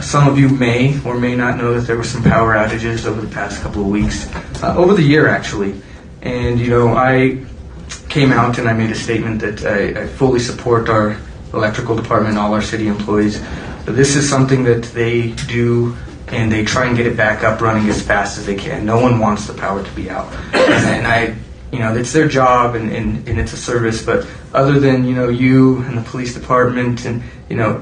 Some of you may or may not know that there were some power outages over the past couple of weeks, over the year actually. And I came out and I made a statement that I fully support our electrical department, all our city employees. This is something that they do, and they try and get it back up running as fast as they can. No one wants the power to be out, and it's their job and it's a service. But other than you and the police department, and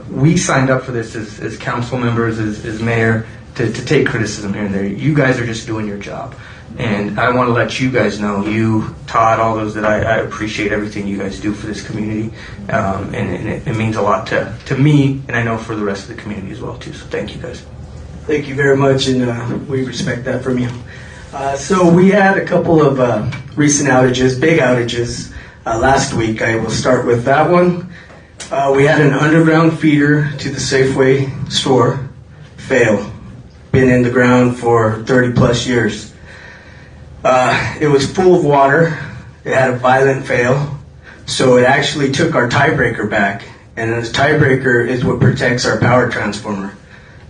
we signed up for this as council members, as mayor, to take criticism here and there. You guys are just doing your job, and I want to let you guys know, you, Todd, all those, that I appreciate everything you guys do for this community, and it means a lot to me, and I know for the rest of the community as well too. So thank you guys. Thank you very much, and we respect that from you. So we had a couple of recent outages, big outages, last week. I will start with that one. We had an underground feeder to the Safeway store fail. Been in the ground for 30 plus years. It was full of water. It had a violent fail. So it actually took our tiebreaker back. And this tiebreaker is what protects our power transformer,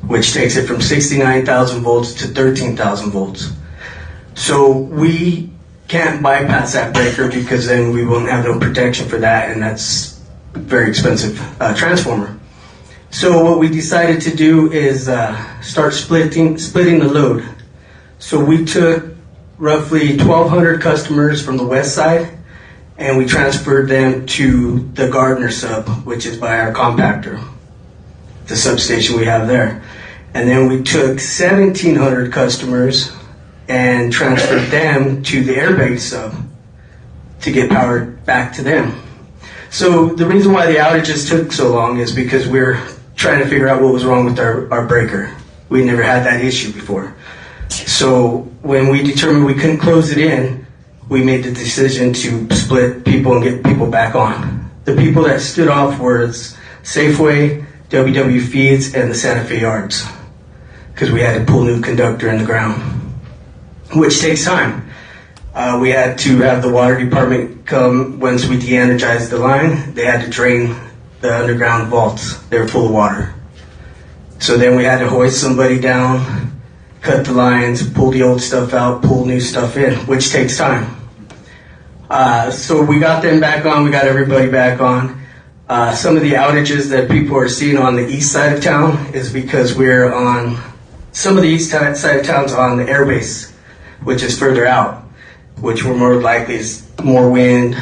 which takes it from 69,000 volts to 13,000 volts. So we can't bypass that breaker, because then we won't have no protection for that, and that's a very expensive transformer. So what we decided to do is start splitting the load. So we took roughly 1,200 customers from the west side, and we transferred them to the Gardner sub, which is by our compactor, the substation we have there. And then we took 1,700 customers and transferred them to the airbag sub to get power back to them. So the reason why the outages took so long is because we're trying to figure out what was wrong with our breaker. We never had that issue before. So when we determined we couldn't close it in, we made the decision to split people and get people back on. The people that stood off were Safeway, WW Feeds, and the Santa Fe Yards, because we had to pull new conductor in the ground, which takes time. We had to have the water department come once we de-energized the line. They had to drain the underground vaults. They were full of water. So then we had to hoist somebody down, cut the lines, pull the old stuff out, pull new stuff in, which takes time. So we got them back on, we got everybody back on. Some of the outages that people are seeing on the east side of town is because we're on, some of the east side of town's on the airbase, which is further out, which we're more likely is more wind,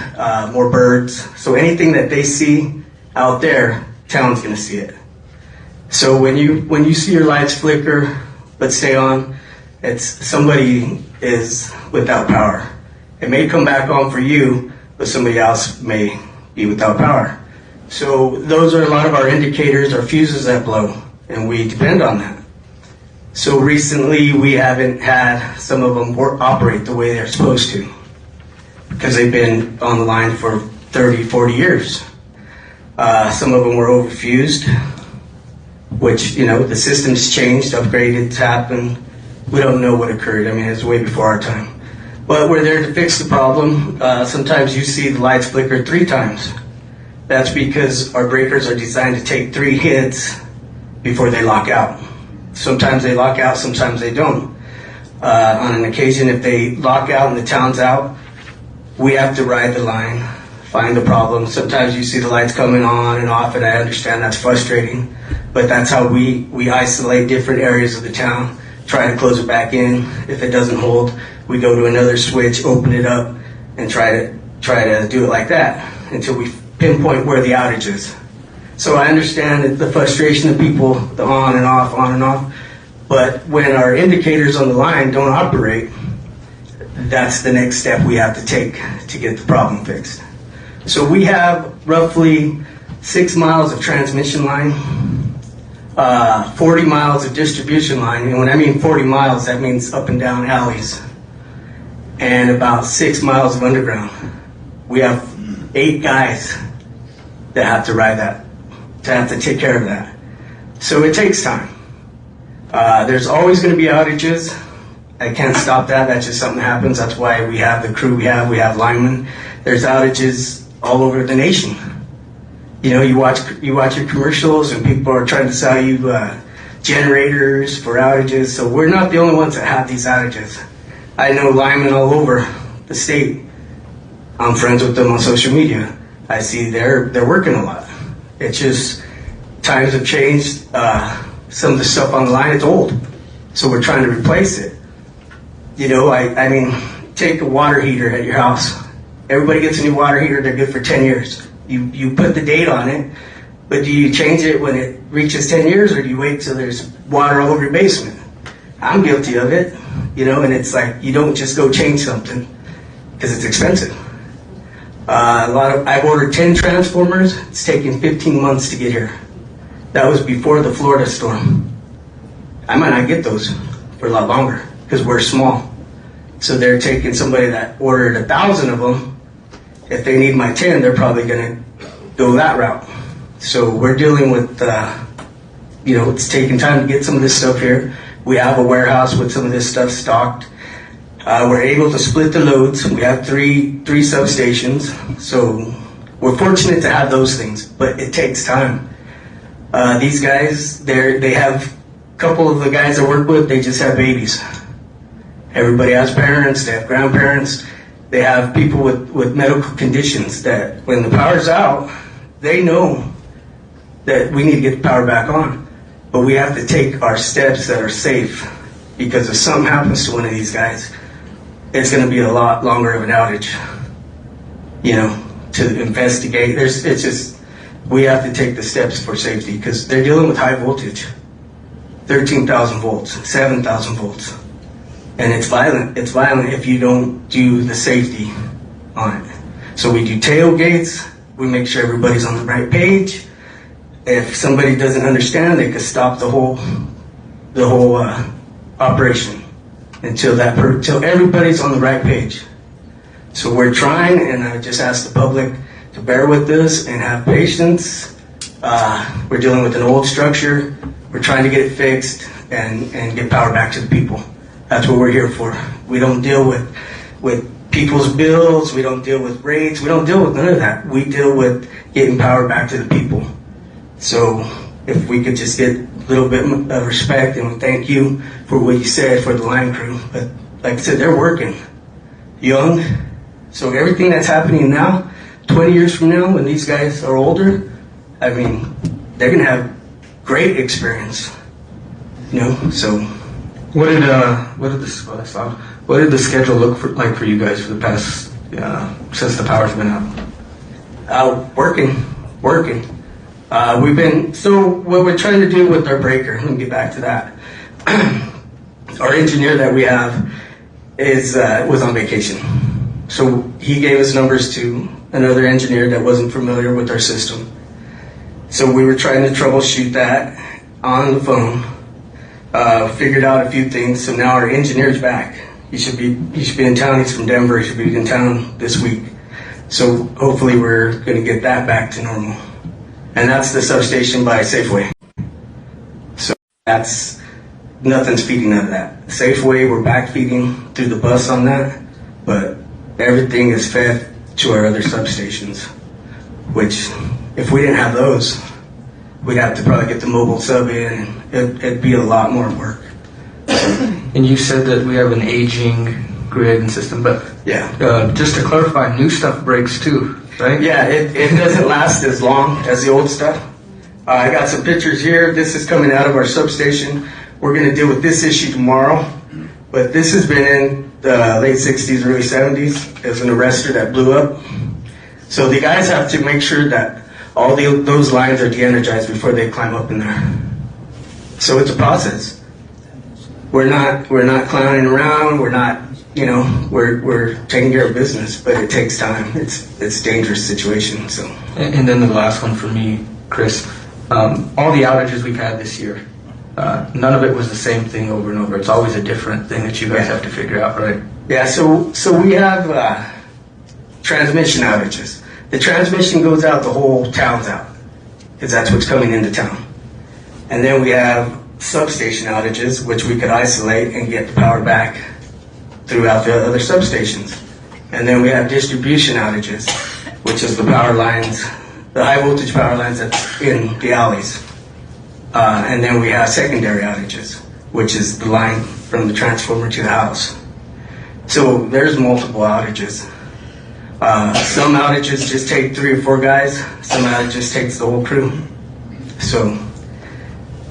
more birds. So anything that they see out there, town's gonna see it. So when you see your lights flicker but stay on, it's somebody is without power. It may come back on for you, but somebody else may be without power. So those are a lot of our indicators, our fuses that blow, and we depend on that. So recently we haven't had some of them operate the way they're supposed to, because they've been on the line for 30, 40 years. Some of them were overfused, which, the system's changed, upgraded, happened. We don't know what occurred. I mean, it's way before our time. But we're there to fix the problem. Sometimes you see the lights flicker 3 times. That's because our breakers are designed to take 3 hits before they lock out. Sometimes they lock out, sometimes they don't. On an occasion, if they lock out and the town's out, we have to ride the line, find the problem. Sometimes you see the lights coming on and off, and I understand that's frustrating, but that's how we isolate different areas of the town, try to close it back in. If it doesn't hold, we go to another switch, open it up, and try to do it like that until we pinpoint where the outage is. So I understand the frustration of people, the on and off, but when our indicators on the line don't operate, that's the next step we have to take to get the problem fixed. So we have roughly 6 miles of transmission line, 40 miles of distribution line, and when I mean 40 miles, that means up and down alleys, and about 6 miles of underground. We have 8 guys that have to ride that, to have to take care of that. So it takes time. There's always going to be outages. I can't stop that. That's just something that happens. That's why we have the crew we have. We have linemen. There's outages all over the nation. You watch your commercials and people are trying to sell you generators for outages. So we're not the only ones that have these outages. I know linemen all over the state. I'm friends with them on social media. I see they're working a lot. It's just times have changed. Some of the stuff on the line is old, so we're trying to replace it. I mean, take a water heater at your house. Everybody gets a new water heater, they're good for 10 years. You put the date on it, but do you change it when it reaches 10 years, or do you wait till there's water all over your basement? I'm guilty of it, and it's like you don't just go change something because it's expensive. I've ordered 10 transformers. It's taken 15 months to get here. That was before the Florida storm. I might not get those for a lot longer because we're small. So they're taking somebody that ordered 1,000 of them. If they need my 10, they're probably going to go that route. So we're dealing with, it's taking time to get some of this stuff here. We have a warehouse with some of this stuff stocked. We're able to split the loads. We have three substations. So we're fortunate to have those things, but it takes time. These guys, they have a couple of the guys I work with, they just have babies. Everybody has parents, they have grandparents, they have people with medical conditions that when the power's out, they know that we need to get the power back on. But we have to take our steps that are safe, because if something happens to one of these guys, it's going to be a lot longer of an outage, to investigate. We have to take the steps for safety because they're dealing with high voltage, 13,000 volts, 7,000 volts. And it's violent. It's violent if you don't do the safety on it. So we do tailgates. We make sure everybody's on the right page. If somebody doesn't understand, they could stop the whole operation until everybody's on the right page. So we're trying, and I just ask the public to bear with us and have patience. We're dealing with an old structure. We're trying to get it fixed and get power back to the people. That's what we're here for. We don't deal with people's bills. We don't deal with rates. We don't deal with none of that. We deal with getting power back to the people. So if we could just get a little bit of respect, and thank you for what you said for the line crew. But like I said, they're working young. So everything that's happening now, 20 years from now, when these guys are older, I mean, they're going to have great experience, so. What did the schedule look like for you guys for the past since the power's been out? Working. So what we're trying to do with our breaker, let me get back to that. Our engineer that we have was on vacation. So he gave us numbers to another engineer that wasn't familiar with our system. So we were trying to troubleshoot that on the phone. Figured out a few things, so now our engineer's back. He should be in town. He's from Denver. He should be in town this week. So hopefully we're going to get that back to normal. And that's the substation by Safeway. So that's nothing's feeding out of that. Safeway, we're back feeding through the bus on that, but everything is fed to our other substations, which if we didn't have those, we'd have to probably get the mobile sub in, and it'd be a lot more work. And you said that we have an aging grid and system, but yeah, just to clarify, new stuff breaks too, right? Yeah, it doesn't last as long as the old stuff. I got some pictures here. This is coming out of our substation. We're going to deal with this issue tomorrow, but this has been in the late 60s, early 70s. There's an arrestor that blew up. So the guys have to make sure that all those lines are de-energized before they climb up in there. So it's a process. We're not clowning around. We're not, we're taking care of business, but it takes time. It's a dangerous situation. So. And then the last one for me, Chris, all the outages we've had this year, none of it was the same thing over and over. It's always a different thing that you guys have to figure out, right? Yeah. So we have transmission outages. The transmission goes out, the whole town's out, because that's what's coming into town. And then we have substation outages, which we could isolate and get the power back throughout the other substations. And then we have distribution outages, which is the power lines, the high voltage power lines that's in the alleys. And then we have secondary outages, which is the line from the transformer to the house. So there's multiple outages. Some outages just take 3 or 4 guys. Some outages takes the whole crew. So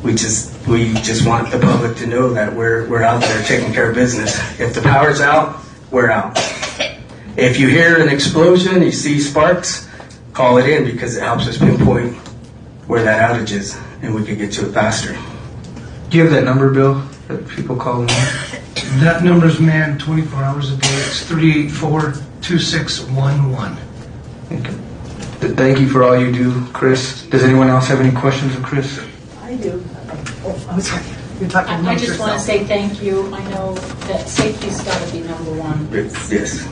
we just want the public to know that we're out there taking care of business. If the power's out, we're out. If you hear an explosion, you see sparks, call it in because it helps us pinpoint where that outage is, and we can get to it faster. Do you have that number, Bill, that people call in? That number's manned 24 hours a day. It's 384-2611. Thank you for all you do, Chris. Does anyone else have any questions of Chris? I do. Oh, I'm sorry. You're talking I amongst just want to yourself. say thank you. I know that safety's got to be number one Yes,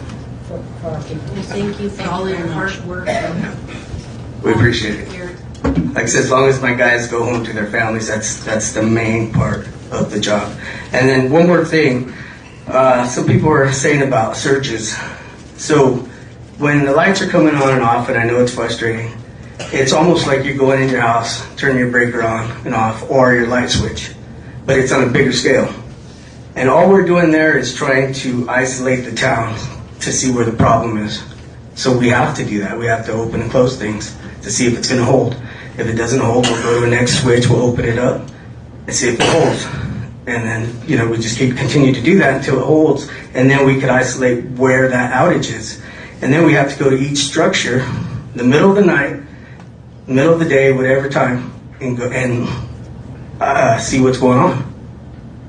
for our people. Thank you for all your hard work. we appreciate it. Like I said, as long as my guys go home to their families, that's the main part of the job. And then one more thing, some people are saying about surges. So when the lights are coming on and off, and I know it's frustrating, it's almost like you're going in your house, turning your breaker on and off, or your light switch, but it's on a bigger scale. And all we're doing there is trying to isolate the town to see where the problem is. So we have to do that. We have to open and close things to see if it's going to hold. If it doesn't hold, we'll go to the next switch, we'll open it up and see if it holds. And then, we just continue to do that until it holds, and then we could isolate where that outage is. And then we have to go to each structure, in the middle of the night, middle of the day, whatever time, and go and see what's going on.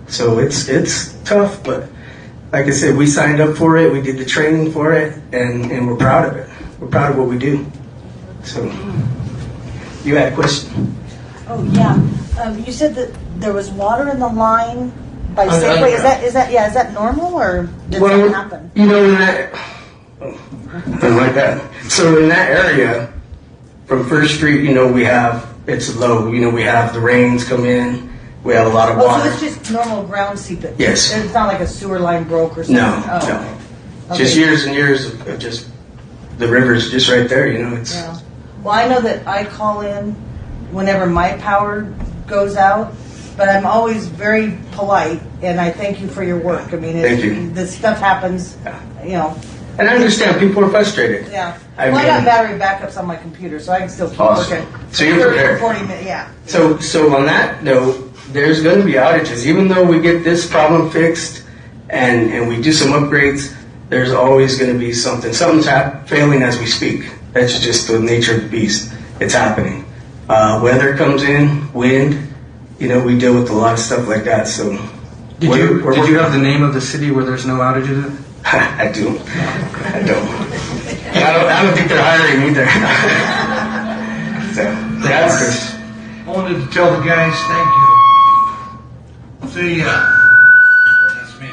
So it's tough, but like I said, we signed up for it, we did the training for it, and we're proud of it. We're proud of what we do. So, you had a question? Oh, yeah. You said that there was water in the line by On the Safeway. Is underground. that normal, or did that happen? In that, like that. So in that area, from First Street, it's low. We have the rains come in. We have a lot of Oh, water. so it's just normal ground seepage? Yes. It's not like a sewer line broke or something? No, Oh, no. okay. Just years and years of just the river's just right there. It's Yeah. Well, I know that I call in whenever my power goes out, but I'm always very polite, and I thank you for your work. I mean, Thank you. this stuff happens, And I understand people are frustrated. Yeah. I Well, I got mean- battery backups on my computer, so I can still keep Awesome. working. So you're 30 or prepared. 40 minutes, yeah. So on that note, there's going to be outages. Even though we get this problem fixed and we do some upgrades, there's always going to be something. Something's failing as we speak. That's just the nature of the beast. It's happening. Weather comes in, wind. We deal with a lot of stuff like that. So Did you have the name of the city where there's no outages in? I do. I don't. And I don't think they're hiring either. So that's. I wanted to tell the guys thank you. That's me.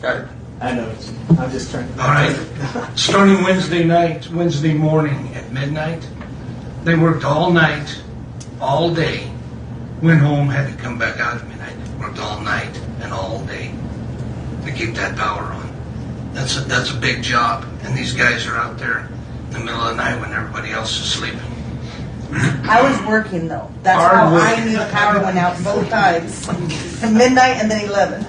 Got it. I know. I'm just trying. All right. Starting Wednesday morning at midnight, they worked all night, all day. Went home, had to come back out at midnight. Worked all night and all day to keep that power on. That's a big job, and these guys are out there in the middle of the night when everybody else is sleeping. I was working, though. That's Hard how work. I knew the power went out both times. Midnight and then 11.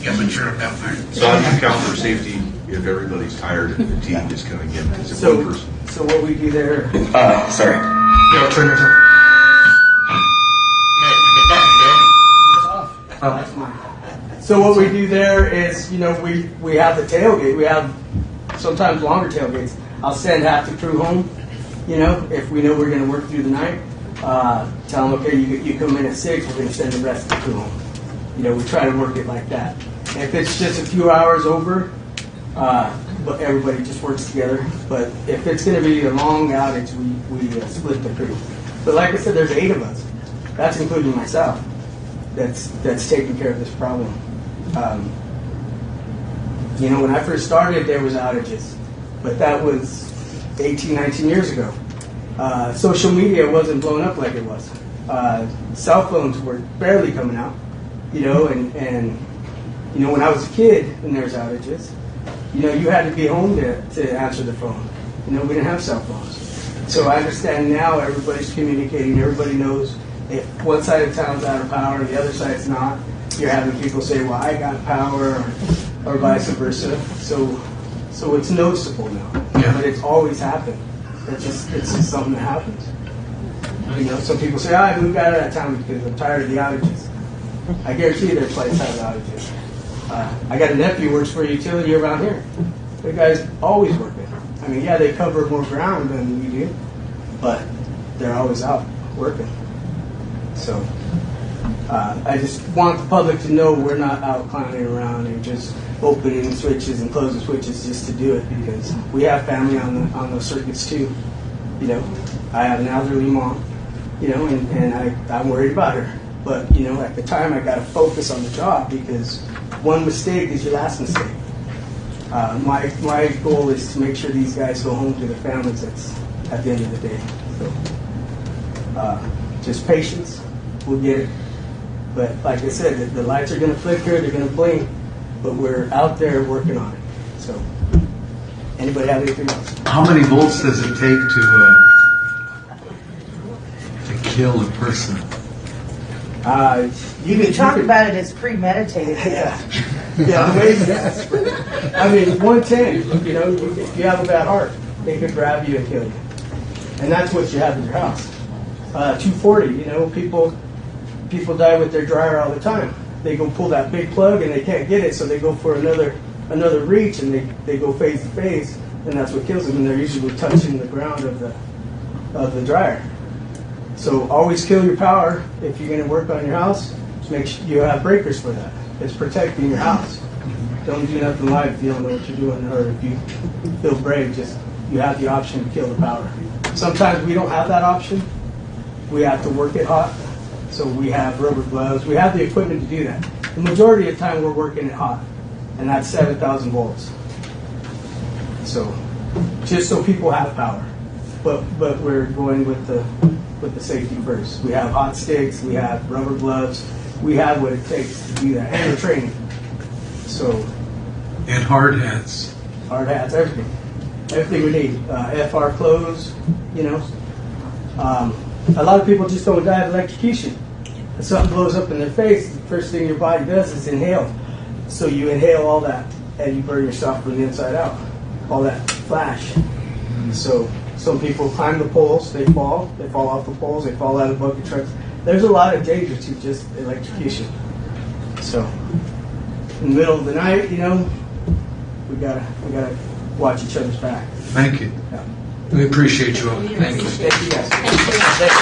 Yeah, but you're a vampire. So how do you count for safety if everybody's tired and fatigued is coming in? Because if one person. So what we do there? Sorry. Yeah, turn yours up. So what we do there is, we have the tailgate. We have sometimes longer tailgates. I'll send half the crew home, if we know we're going to work through the night. Tell them, okay, you come in at 6, we're going to send the rest of the crew home. We try to work it like that. And if it's just a few hours over, but everybody just works together. But if it's going to be a long outage, we split the crew. But like I said, there's 8 of us. That's including myself. That's taking care of this problem. When I first started, there was outages, but that was 18, 19 years ago. Social media wasn't blown up like it was. Cell phones were barely coming out, and when I was a kid and there was outages, you had to be home to answer the phone. We didn't have cell phones. So I understand now everybody's communicating, everybody knows, if one side of town's out of power and the other side's not, you're having people say, well, I got power, or vice versa. So it's noticeable now. Yeah. But it's always happened. It's just something that happens. You know, some people say, I moved out of that town because I'm tired of the outages. I guarantee their place has outages. I got a nephew who works for a utility around here. The guy's always working. I mean, yeah, they cover more ground than we do, but they're always out working. So I just want the public to know we're not out clowning around and just opening switches and closing switches just to do it, because we have family on those circuits too. You know, I have an elderly mom, you know, and I'm worried about her. But, you know, at the time I got to focus on the job, because one mistake is your last mistake. My goal is to make sure these guys go home to their families at the end of the day. So, just patience, we'll get it. But like I said, the lights are going to flicker, they're going to blink, but we're out there working on it. So, anybody have anything else? How many volts does it take to kill a person? You Talk about it as premeditated. Yeah, the way yes. I mean, 110, you know, if you have a bad heart, they could grab you and kill you. And that's what you have in your house. 240, you know, people die with their dryer all the time. They go pull that big plug and they can't get it, so they go for another reach, and they go phase to phase, and that's what kills them. And they're usually touching the ground of the dryer. So always kill your power if you're going to work on your house. Just make sure you have breakers for that. It's protecting your house. Don't do nothing live if you don't know what you're doing, or if you feel brave. Just you have the option to kill the power. Sometimes we don't have that option. We have to work it hot. So we have rubber gloves. We have the equipment to do that. The majority of the time we're working it hot, and that's 7,000 volts. So just so people have power, but we're going with the safety first. We have hot sticks. We have rubber gloves. We have what it takes to do that, and the training. So And hard hats. hard hats, everything we need. FR clothes, you know. A lot of people just don't die of electrocution. If something blows up in their face, the first thing your body does is inhale. So you inhale all that, and you burn yourself from the inside out. All that flash. So some people climb the poles, they fall off the poles, they fall out of bucket trucks. There's a lot of danger to just electrocution. So in the middle of the night, you know, we gotta watch each other's back. Thank you. Yeah. We appreciate you all. Thank you. Thank you guys. Thank you.